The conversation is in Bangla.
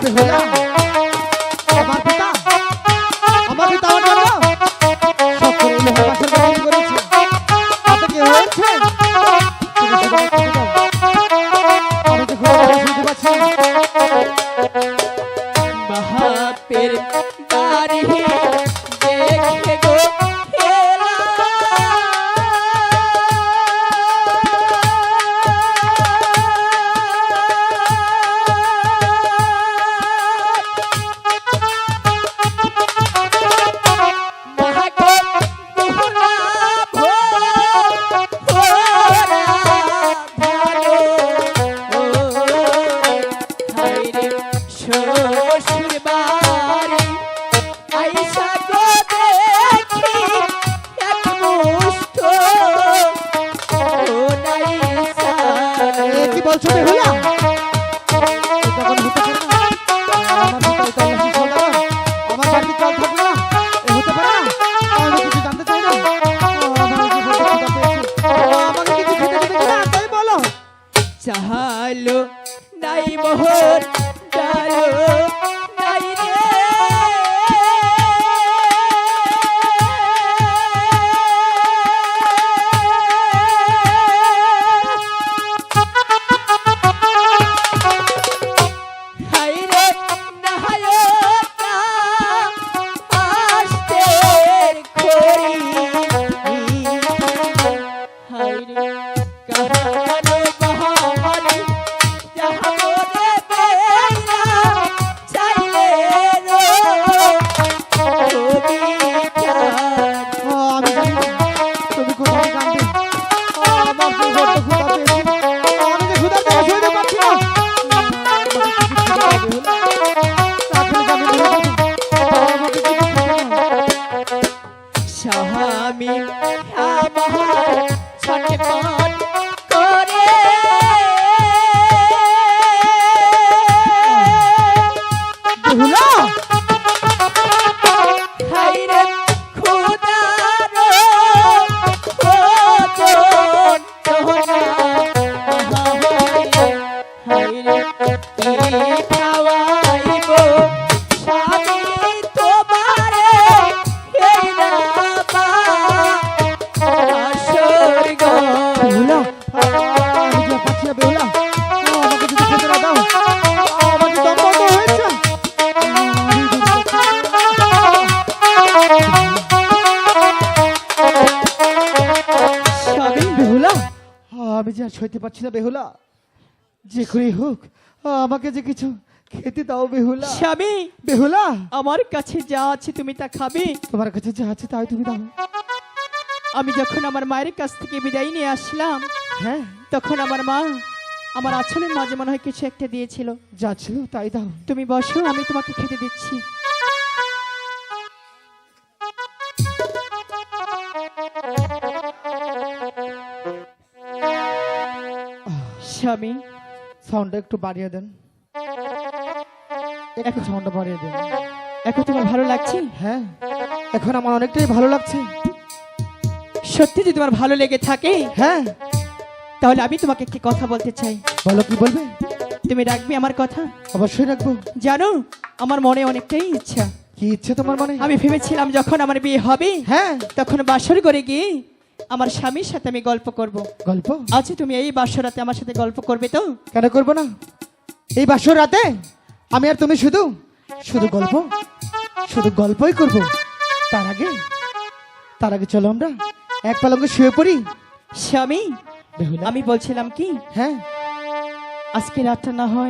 বেহুলা আমার পিতা আমার পিতা আমার জন্য সব করে এই লোহার বাসর তৈরি করেছে। তাতে কি হয়েছে? তুমি সবাই খেতে দাও। আমি তো খুব শুনতে পাচ্ছি না। বাপের বাড়ি দেখে গো খেলা কি বলছো বেহুলা? এটা কোনো হতে পারে না। আমার পিতা তো আল্লাহর সওদাগর। আমার বাড়িতে চাল থাকবে না, এ হতে পারে না। আমি কিছু জানতে চাই না। আমার যে বড় ক্ষুধা পেয়েছে, আমাকে কিছু খেতে দেবে কিনা তাই বলো। চাহালো নাই মোহর ডালো নাই রে আমি জানি না তুমি কোথা থেকে আনবে। আমার যে বড় ক্ষুধা পেয়েছে, আমি যে ক্ষুধার জ্বালা সইতে পারছি না। আমাকে কিছু খেতে দাও বেহুলা। তাহলে যাবে বেহুলা। আমাকে কিছু খেতে দাও। স্বামী আমার ছটপট করে বেহুলা হাইরে খোদার খোদন তোহনা হাইরে কি খাওয়াইব স্বামী তোমারে এই না স্বর্গ বেহুলা আমি যে পাচ্ছি না বেহুলা। আমাকে যদি খেতে না দাও, আমাকে দম বন্ধ হয়েছে। স্বামী বেহুলা আমি যে আর সইতে পারছি না বেহুলা। যে করেই হোক আমাকে যে কিছু খেতে দাও বেহুলা। স্বামী বেহুলা আমার কাছে যা আছে তুমি তা খাবে। তোমার কাছে যা আছে তাই তুমি দাও। আমি যখন আমার মায়ের কাছ থেকে বিদায় নিয়ে আসলাম, হ্যাঁ তখন আমার মা আমার আঁচলের মাঝে মনে হয় কিছু একটা দিয়েছিল। যা ছিল তাই দাও। তুমি বসো, আমি তোমাকে খেতে দিচ্ছি। স্বামী সাউন্ডটা একটু বাড়িয়ে দেন, একটু সাউন্ডটা বাড়িয়ে দেন। এখন তোমার ভালো লাগছে? হ্যাঁ এখন আমার অনেকটাই ভালো লাগছে। সত্যি যদি তোমার ভালো লেগে থাকে, হ্যাঁ তাহলে আমি তোমাকে একটি কথা বলতে চাই। বলো কি বলবে? তুমি রাখবে আমার কথা? অবশ্যই রাখবো। জানো আমার মনে অনেকটাই ইচ্ছা। কি ইচ্ছে তোমার মনে? আমি ভেবেছিলাম যখন আমার বিয়ে হবে, হ্যাঁ তখন বাসর করে গিয়ে আমার স্বামীর সাথে আমি গল্প করব। গল্প? আচ্ছা তুমি এই বাসর রাতে আমার সাথে গল্প করবে তো? কেন করবো না? এই বাসর রাতে আমি আর তুমি শুধু শুধু গল্পই করব। তার আগে চলো আমরা এক পালঙ্কে শুয়ে পড়ি। স্বামী বেহুলা আমি বলছিলাম কি, হ্যাঁ আজকে রাতটা না হয়